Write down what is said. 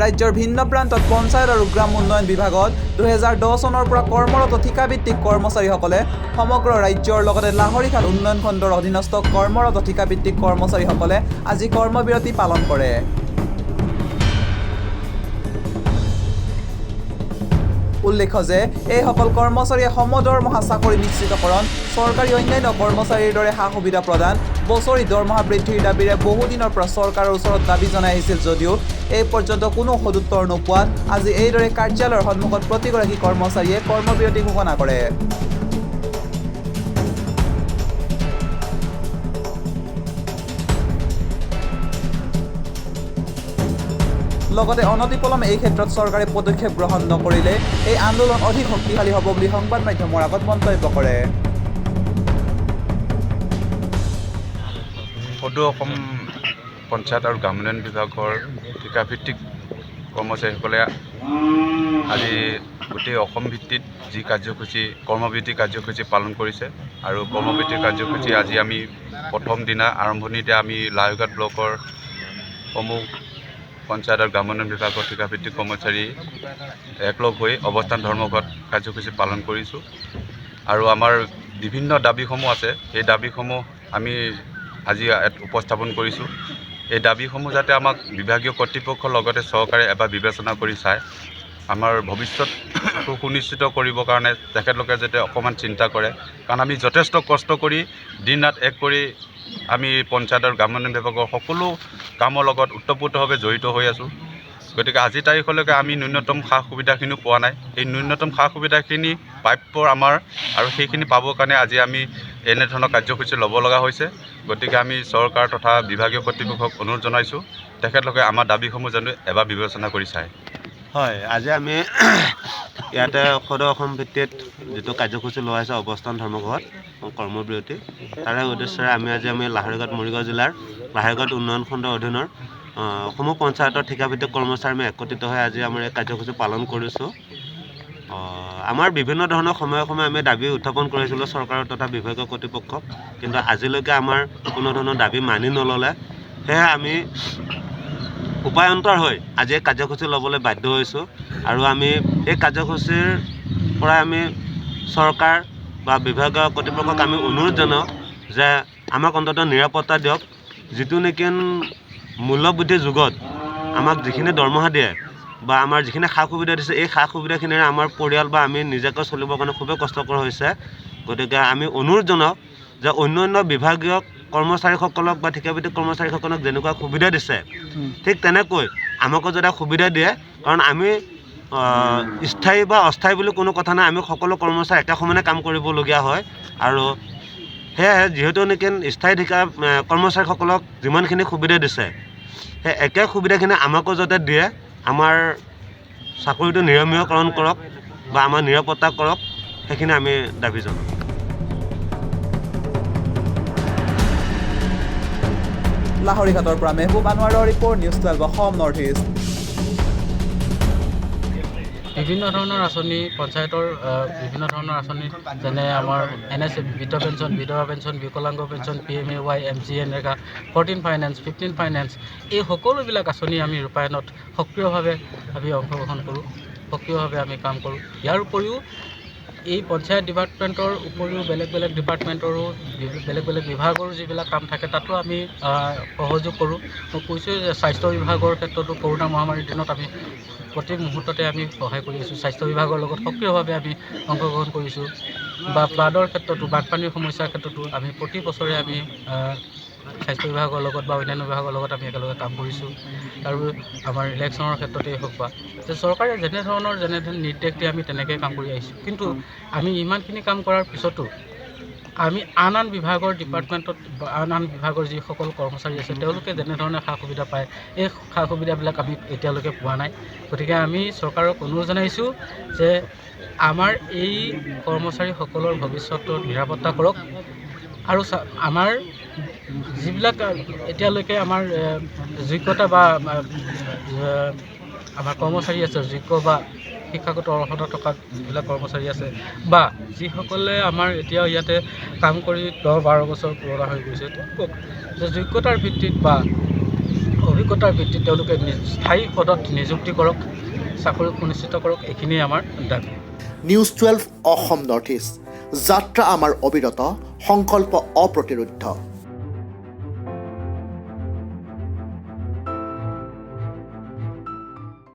ৰাজ্যৰ ভিন্ন প্ৰান্তত পঞ্চায়ত আৰু গ্ৰাম উন্নয়ন বিভাগত 2010 চনৰ পৰা কৰ্মৰত ঠিকাভিত্তিক কৰ্মচাৰীসকলে সমগ্ৰ ৰাজ্যৰ লগতে লাহৰীঘাট উন্নয়ন খণ্ডৰ অধীনস্থ কৰ্মৰত ঠিকাভিত্তিক কৰ্মচাৰীসকলে আজি কৰ্মবিৰতি পালন কৰে। উল্লেখ্য যে এইসকল কৰ্মচাৰীয়ে সমদৰমহা চাকৰি নিশ্চিতকৰণ, চৰকাৰী অন্যান্য কৰ্মচাৰীৰ দৰে সা সুবিধা প্ৰদান, বছৰি দৰমহা বৃদ্ধিৰ দাবীৰে বহুদিনৰ পৰা চৰকাৰৰ ওচৰত দাবী জনাই আহিছিল যদিও এই পৰ্যন্ত কোনো সদুত্তৰ নোপোৱাত আজি এইদৰে কাৰ্যালয়ৰ সন্মুখত প্ৰতিগৰাকী কৰ্মচাৰীয়ে কৰ্মবিৰতি ঘোষণা কৰে। লগতে অনতিপলমে এই ক্ষেত্ৰত চৰকাৰে পদক্ষেপ গ্ৰহণ নকৰিলে এই আন্দোলন অধিক শক্তিশালী হ'ব বুলি সংবাদ মাধ্যমৰ আগত মন্তব্য কৰে। সদৌ অসম পঞ্চায়ত আৰু গ্ৰাম উন্নয়ন বিভাগৰ ঠিকাভিত্তিক কৰ্মচাৰীসকলে আজি গোটেই অসম ভিত্তিত যি কাৰ্যসূচী কৰ্মবিৰতি কাৰ্যসূচী পালন কৰিছে আৰু কৰ্মবিৰতি কাৰ্যসূচী আজি আমি প্ৰথম দিনা আৰম্ভণিতে আমি লাহৰীঘাট ব্লকৰ সমূহ পঞ্চায়ত আৰু গ্ৰাম উন্নয়ন বিভাগৰ ঠিকাভিত্তিক কৰ্মচাৰী একলগ হৈ অৱস্থান ধৰ্মঘট কাৰ্যসূচী পালন কৰিছোঁ আৰু আমাৰ বিভিন্ন দাবীসমূহ আছে। সেই দাবীসমূহ আমি আজি উপস্থাপন কৰিছোঁ। এই দাবীসমূহ যাতে আমাক বিভাগীয় কৰ্তৃপক্ষৰ লগতে চৰকাৰে এবাৰ বিবেচনা কৰি চায়, আমাৰ ভৱিষ্যতটো সুনিশ্চিত কৰিবৰ কাৰণে তেখেতলোকে যাতে অকণমান চিন্তা কৰে, কাৰণ আমি যথেষ্ট কষ্ট কৰি দিন ৰাত এক কৰি আমি পঞ্চায়ত আৰু গ্ৰাম উন্নয়ন বিভাগৰ সকলো কামৰ লগত ওতঃপ্ৰোতভাৱে জড়িত হৈ আছোঁ। গতিকে আজিৰ তাৰিখলৈকে আমি ন্যূনতম সা সুবিধাখিনিও পোৱা নাই। এই ন্যূনতম সা সুবিধাখিনি প্ৰাপ্য আমাৰ আৰু সেইখিনি পাবৰ কাৰণে আজি আমি এনেধৰণৰ কাৰ্যসূচী ল'ব লগা হৈছে। গতিকে আমি চৰকাৰ তথা বিভাগীয় কৰ্তৃপক্ষক অনুৰোধ জনাইছোঁ, তেখেতলোকে আমাৰ দাবীসমূহ যেন এবাৰ বিবেচনা কৰি চায়। হয়, আজি আমি ইয়াতে সদৌ অসম ভিত্তিত যিটো কাৰ্যসূচী লোৱা হৈছে অৱস্থান ধৰ্মঘট কৰ্মবিৰতি, তাৰে উদ্দেশ্যেৰে আমি লাহৰীঘাট মৰিগাঁও জিলাৰ লাহৰীঘাট উন্নয়ন খণ্ডৰ অধীনৰ সমূহ পঞ্চায়তৰ ঠিকাভিত্তিক কৰ্মচাৰী আমি একত্ৰিত হৈ আজি আমাৰ এই কাৰ্যসূচী পালন কৰিছোঁ। আমাৰ বিভিন্ন ধৰণৰ সময়ে সময়ে আমি দাবী উত্থাপন কৰিছিলোঁ চৰকাৰৰ তথা বিভাগীয় কৰ্তৃপক্ষক, কিন্তু আজিলৈকে আমাৰ কোনো ধৰণৰ দাবী মানি নল'লে। সেয়েহে আমি উপায়ন্তৰ হৈ আজি এই কাৰ্যসূচী ল'বলৈ বাধ্য হৈছোঁ আৰু আমি এই কাৰ্যসূচীৰ পৰা আমি চৰকাৰ বা বিভাগীয় কৰ্তৃপক্ষক আমি অনুৰোধ জনাওঁ যে আমাক অন্ততঃ নিৰাপত্তা দিয়ক। যিটো নেকি মূল্যবৃদ্ধিৰ যুগত আমাক যিখিনি দৰমহা দিয়ে বা আমাৰ যিখিনি সা সুবিধা দিছে, এই সা সুবিধাখিনিৰে আমাৰ পৰিয়াল বা আমি নিজাকৈ চলিবৰ কাৰণে খুবেই কষ্টকৰ হৈছে। গতিকে আমি অনুৰোধ জনাওঁ যে অন্যান্য বিভাগীয় কৰ্মচাৰীসকলক বা ঠিকাভিত্তিক কৰ্মচাৰীসকলক যেনেকুৱা সুবিধা দিছে ঠিক তেনেকৈ আমাকো যাতে সুবিধা দিয়ে, কাৰণ আমি স্থায়ী বা অস্থায়ী বুলি কোনো কথা নাই, আমি সকলো কৰ্মচাৰী একে সমানে কাম কৰিবলগীয়া হয়। আৰু সেয়েহে যিহেতু নেকি স্থায়ী ঠিকা কৰ্মচাৰীসকলক যিমানখিনি সুবিধা দিছে সেই একে সুবিধাখিনি আমাকো যাতে দিয়ে, আমাৰ চাকৰিটো নিয়মীয়কৰণ কৰক বা আমাৰ নিৰাপত্তা কৰক, সেইখিনি আমি দাবী জনাওঁ। লাহৰীঘাটৰ পৰা মেহবুব আনোৱাৰৰ report, news 12 Asom north east. বিভিন্ন ধৰণৰ আঁচনি পঞ্চায়তৰ বিভিন্ন ধৰণৰ আঁচনি যেনে আমাৰ NS বৃদ্ধ পেঞ্চন, বিধৱা পেঞ্চন, বিকলাংগ pension, PMAY, MGNREGA, 14 finance, 15 finance, এই সকলোবিলাক আঁচনি আমি ৰূপায়ণত সক্ৰিয়ভাৱে আমি অংশগ্ৰহণ কৰোঁ, সক্ৰিয়ভাৱে আমি কাম কৰোঁ। ইয়াৰ উপৰিও এই পঞ্চায়ত ডিপাৰ্টমেণ্টৰ উপৰিও বেলেগ বেলেগ ডিপাৰ্টমেণ্টৰো বেলেগ বেলেগ বিভাগৰো যিবিলাক কাম থাকে তাতো আমি সহযোগ কৰোঁ। মই কৈছোঁ যে স্বাস্থ্য বিভাগৰ ক্ষেত্ৰতো কৰোণা মহামাৰীৰ দিনত আমি প্ৰতি মুহূৰ্ততে আমি সহায় কৰি আছোঁ। স্বাস্থ্য বিভাগৰ লগত সক্ৰিয়ভাৱে আমি অংশগ্ৰহণ কৰিছোঁ। বা ফ্লাডৰ ক্ষেত্ৰতো, বানপানীৰ সমস্যাৰ ক্ষেত্ৰতো আমি প্ৰতি বছৰে আমি স্বাস্থ্য বিভাগৰ লগত বা অন্যান্য বিভাগৰ লগত আমি একেলগে কাম কৰিছোঁ। আৰু আমাৰ ইলেকশ্যনৰ ক্ষেত্ৰতেই হওক বা যে চৰকাৰে যেনেধৰণৰ নিৰ্দেশ দিয়ে আমি তেনেকৈ কাম কৰি আহিছোঁ। কিন্তু আমি ইমানখিনি কাম কৰাৰ পিছতো আমি আন বিভাগৰ ডিপাৰ্টমেণ্টত আন বিভাগৰ যিসকল কৰ্মচাৰী আছে তেওঁলোকে যেনেধৰণে সা সুবিধা পায়, এই সা সুবিধাবিলাক আমি এতিয়ালৈকে পোৱা নাই। গতিকে আমি চৰকাৰক অনুৰোধ জনাইছোঁ যে আমাৰ এই কৰ্মচাৰীসকলৰ ভৱিষ্যতটো নিৰাপত্তা কৰক আৰু আমাৰ যিবিলাক এতিয়ালৈকে আমাৰ যোগ্যতা বা আমাৰ কৰ্মচাৰী আছে, যোগ্য বা শিক্ষাগত অৰ্হতা থকা যিবিলাক কৰ্মচাৰী আছে বা যিসকলে আমাৰ এতিয়া ইয়াতে কাম কৰি 10-12 বছৰ পুৰণা হৈ গৈছে, তেওঁলোকক যে যোগ্যতাৰ ভিত্তিত বা অভিজ্ঞতাৰ ভিত্তিত তেওঁলোকে স্থায়ী পদত নিযুক্তি কৰক, চাকৰি সুনিশ্চিত কৰক, এইখিনিয়ে আমাৰ দাবী। নিউজ 12 অসম নৰ্থ ইষ্ট, যাত্ৰা আমাৰ অবিৰত, সংকল্প অপ্ৰতিৰোধ্য।